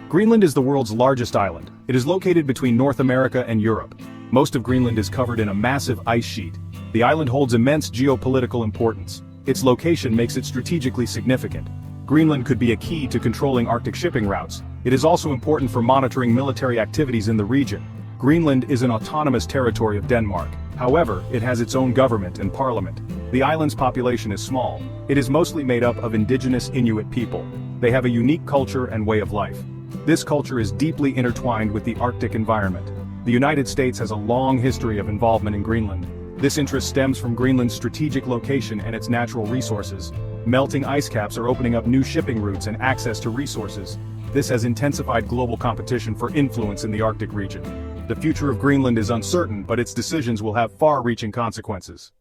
Greenland is the world's largest island. It is located between North America and Europe. Most of Greenland is covered in a massive ice sheet. The island holds immense geopolitical importance. Its location makes it strategically significant. Greenland could be a key to controlling Arctic shipping routes. It is also important for monitoring military activities in the region. Greenland is an autonomous territory of Denmark. However, it has its own government and parliament. The island's population is small. It is mostly made up of indigenous Inuit people. They have a unique culture and way of life. This culture is deeply intertwined with the Arctic environment. The United States has a long history of involvement in Greenland. This interest stems from Greenland's strategic location and its natural resources. Melting ice caps are opening up new shipping routes and access to resources. This has intensified global competition for influence in the Arctic region. The future of Greenland is uncertain, but its decisions will have far-reaching consequences.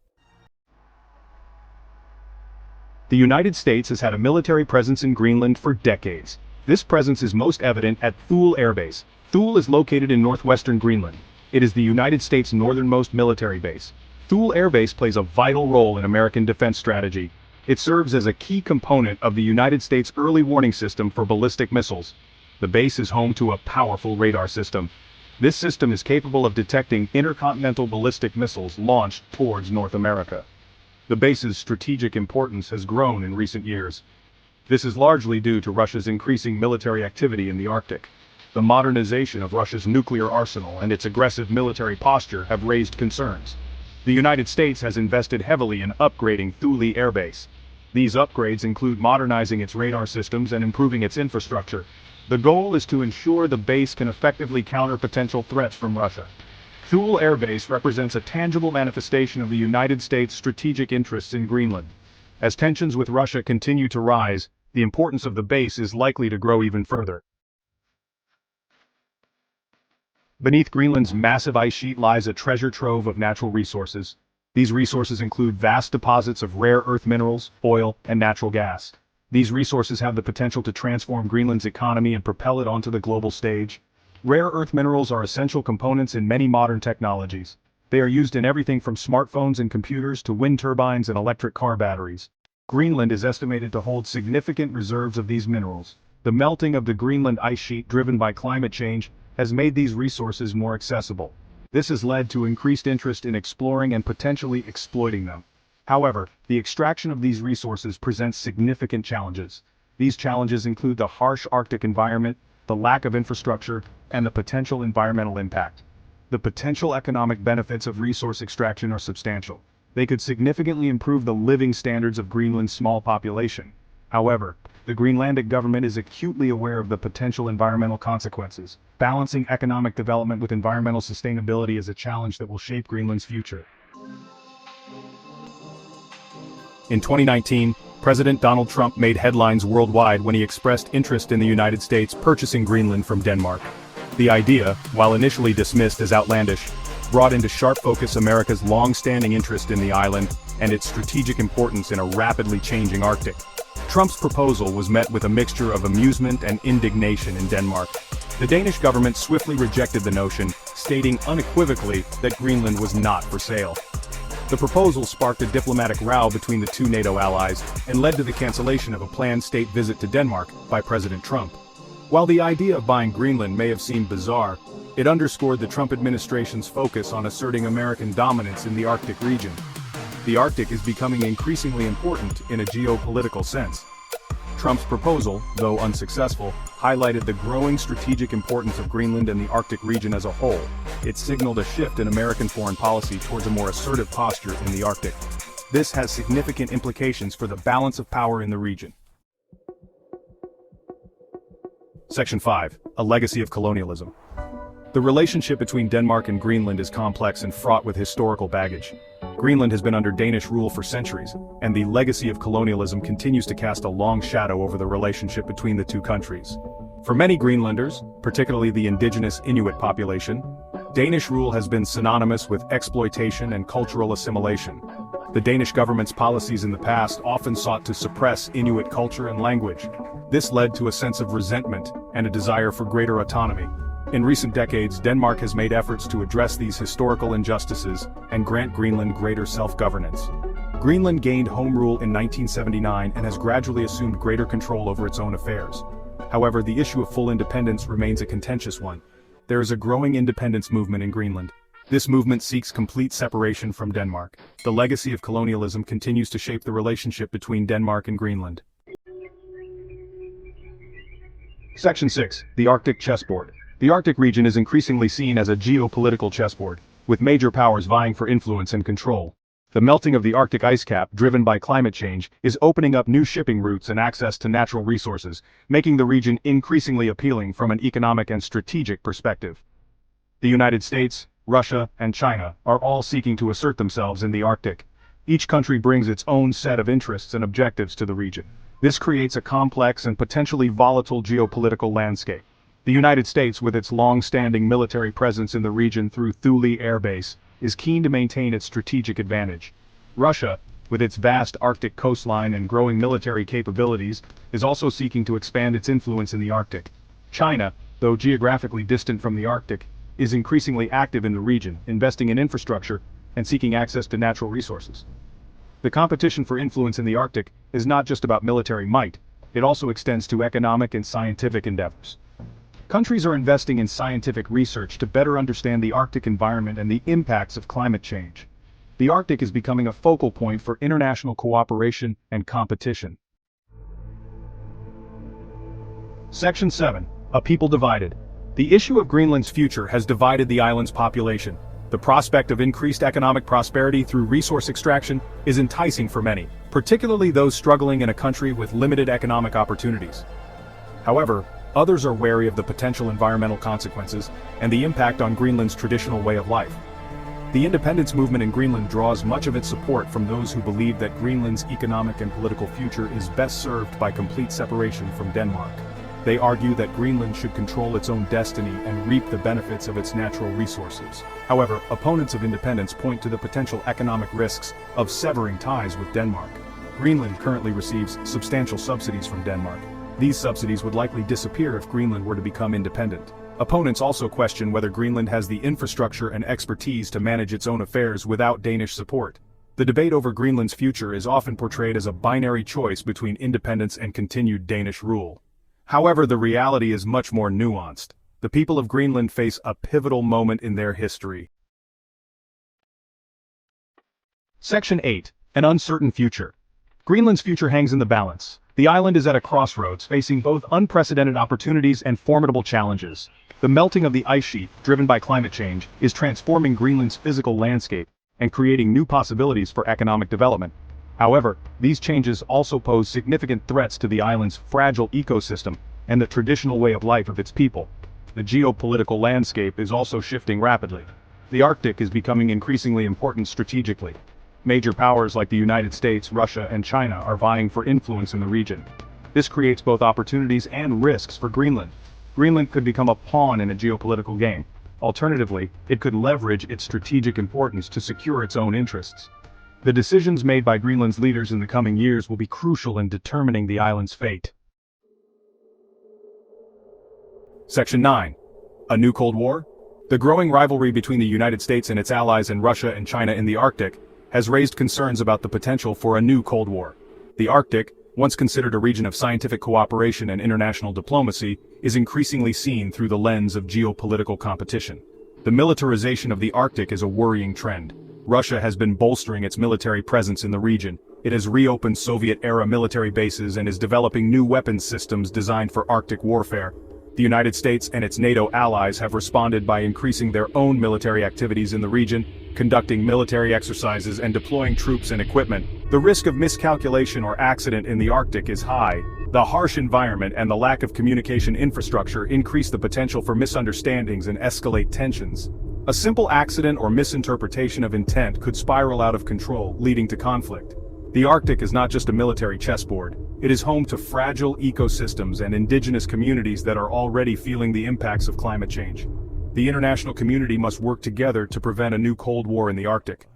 The United States has had a military presence in Greenland for decades. This presence is most evident at Thule Air Base. Thule is located in northwestern Greenland. It is the United States' northernmost military base. Thule Air Base plays a vital role in American defense strategy. It serves as a key component of the United States' early warning system for ballistic missiles. The base is home to a powerful radar system. This system is capable of detecting intercontinental ballistic missiles launched towards North America. The base's strategic importance has grown in recent years. This is largely due to Russia's increasing military activity in the Arctic. The modernization of Russia's nuclear arsenal and its aggressive military posture have raised concerns. The United States has invested heavily in upgrading Thule Air Base. These upgrades include modernizing its radar systems and improving its infrastructure. The goal is to ensure the base can effectively counter potential threats from Russia. Thule Air Base represents a tangible manifestation of the United States' strategic interests in Greenland. As tensions with Russia continue to rise, the importance of the base is likely to grow even further. Beneath Greenland's massive ice sheet lies a treasure trove of natural resources. These resources include vast deposits of rare earth minerals, oil, and natural gas. These resources have the potential to transform Greenland's economy and propel it onto the global stage. Rare earth minerals are essential components in many modern technologies. They are used in everything from smartphones and computers to wind turbines and electric car batteries. Greenland is estimated to hold significant reserves of these minerals. The melting of the Greenland ice sheet driven by climate change has made these resources more accessible. This has led to increased interest in exploring and potentially exploiting them. However, the extraction of these resources presents significant challenges. These challenges include the harsh Arctic environment, the lack of infrastructure, and the potential environmental impact. The potential economic benefits of resource extraction are substantial. They could significantly improve the living standards of Greenland's small population. However, the Greenlandic government is acutely aware of the potential environmental consequences. Balancing economic development with environmental sustainability is a challenge that will shape Greenland's future. In 2019, President Donald Trump made headlines worldwide when he expressed interest in the United States purchasing Greenland from Denmark. The idea, while initially dismissed as outlandish, brought into sharp focus America's long-standing interest in the island and its strategic importance in a rapidly changing Arctic. Trump's proposal was met with a mixture of amusement and indignation in Denmark. The Danish government swiftly rejected the notion, stating unequivocally that Greenland was not for sale. The proposal sparked a diplomatic row between the two NATO allies and led to the cancellation of a planned state visit to Denmark by President Trump. While the idea of buying Greenland may have seemed bizarre, it underscored the Trump administration's focus on asserting American dominance in the Arctic region. The Arctic is becoming increasingly important in a geopolitical sense. Trump's proposal, though unsuccessful, highlighted the growing strategic importance of Greenland and the Arctic region as a whole. It signaled a shift in American foreign policy towards a more assertive posture in the Arctic. This has significant implications for the balance of power in the region. Section 5. A legacy of colonialism. The relationship between Denmark and Greenland is complex and fraught with historical baggage. Greenland has been under Danish rule for centuries, and the legacy of colonialism continues to cast a long shadow over the relationship between the two countries. For many Greenlanders, particularly the indigenous Inuit population, Danish rule has been synonymous with exploitation and cultural assimilation. The Danish government's policies in the past often sought to suppress Inuit culture and language. This led to a sense of resentment and a desire for greater autonomy. In recent decades, Denmark has made efforts to address these historical injustices and grant Greenland greater self-governance. Greenland gained home rule in 1979 and has gradually assumed greater control over its own affairs. However, the issue of full independence remains a contentious one. There is a growing independence movement in Greenland. This movement seeks complete separation from Denmark. The legacy of colonialism continues to shape the relationship between Denmark and Greenland. Section 6. The Arctic Chessboard. The Arctic region is increasingly seen as a geopolitical chessboard, with major powers vying for influence and control. The melting of the Arctic ice cap, driven by climate change, is opening up new shipping routes and access to natural resources, making the region increasingly appealing from an economic and strategic perspective. The United States, Russia, and China are all seeking to assert themselves in the Arctic. Each country brings its own set of interests and objectives to the region. This creates a complex and potentially volatile geopolitical landscape. The United States, with its long-standing military presence in the region through Thule Air Base, is keen to maintain its strategic advantage. Russia, with its vast Arctic coastline and growing military capabilities, is also seeking to expand its influence in the Arctic. China, though geographically distant from the Arctic, is increasingly active in the region, investing in infrastructure and seeking access to natural resources. The competition for influence in the Arctic is not just about military might, it also extends to economic and scientific endeavors. Countries are investing in scientific research to better understand the Arctic environment and the impacts of climate change. The Arctic is becoming a focal point for international cooperation and competition. Section 7. A people divided. The issue of Greenland's future has divided the island's population. The prospect of increased economic prosperity through resource extraction is enticing for many, particularly those struggling in a country with limited economic opportunities. However, others are wary of the potential environmental consequences and the impact on Greenland's traditional way of life. The independence movement in Greenland draws much of its support from those who believe that Greenland's economic and political future is best served by complete separation from Denmark. They argue that Greenland should control its own destiny and reap the benefits of its natural resources. However, opponents of independence point to the potential economic risks of severing ties with Denmark. Greenland currently receives substantial subsidies from Denmark. These subsidies would likely disappear if Greenland were to become independent. Opponents also question whether Greenland has the infrastructure and expertise to manage its own affairs without Danish support. The debate over Greenland's future is often portrayed as a binary choice between independence and continued Danish rule. However, the reality is much more nuanced. The people of Greenland face a pivotal moment in their history. Section 8. An uncertain future. Greenland's future hangs in the balance. The island is at a crossroads, facing both unprecedented opportunities and formidable challenges. The melting of the ice sheet, driven by climate change, is transforming Greenland's physical landscape and creating new possibilities for economic development. However, these changes also pose significant threats to the island's fragile ecosystem and the traditional way of life of its people. The geopolitical landscape is also shifting rapidly. The Arctic is becoming increasingly important strategically. Major powers like the United States, Russia, and China are vying for influence in the region. This creates both opportunities and risks for Greenland. Greenland could become a pawn in a geopolitical game. Alternatively, it could leverage its strategic importance to secure its own interests. The decisions made by Greenland's leaders in the coming years will be crucial in determining the island's fate. Section 9. A new Cold War? The growing rivalry between the United States and its allies in Russia and China in the Arctic has raised concerns about the potential for a new Cold War. The Arctic, once considered a region of scientific cooperation and international diplomacy, is increasingly seen through the lens of geopolitical competition. The militarization of the Arctic is a worrying trend. Russia has been bolstering its military presence in the region. It has reopened Soviet-era military bases and is developing new weapons systems designed for Arctic warfare. The United States and its NATO allies have responded by increasing their own military activities in the region, conducting military exercises and deploying troops and equipment. The risk of miscalculation or accident in the Arctic is high. The harsh environment and the lack of communication infrastructure increase the potential for misunderstandings and escalate tensions. A simple accident or misinterpretation of intent could spiral out of control, leading to conflict. The Arctic is not just a military chessboard. It is home to fragile ecosystems and indigenous communities that are already feeling the impacts of climate change. The international community must work together to prevent a new Cold War in the Arctic.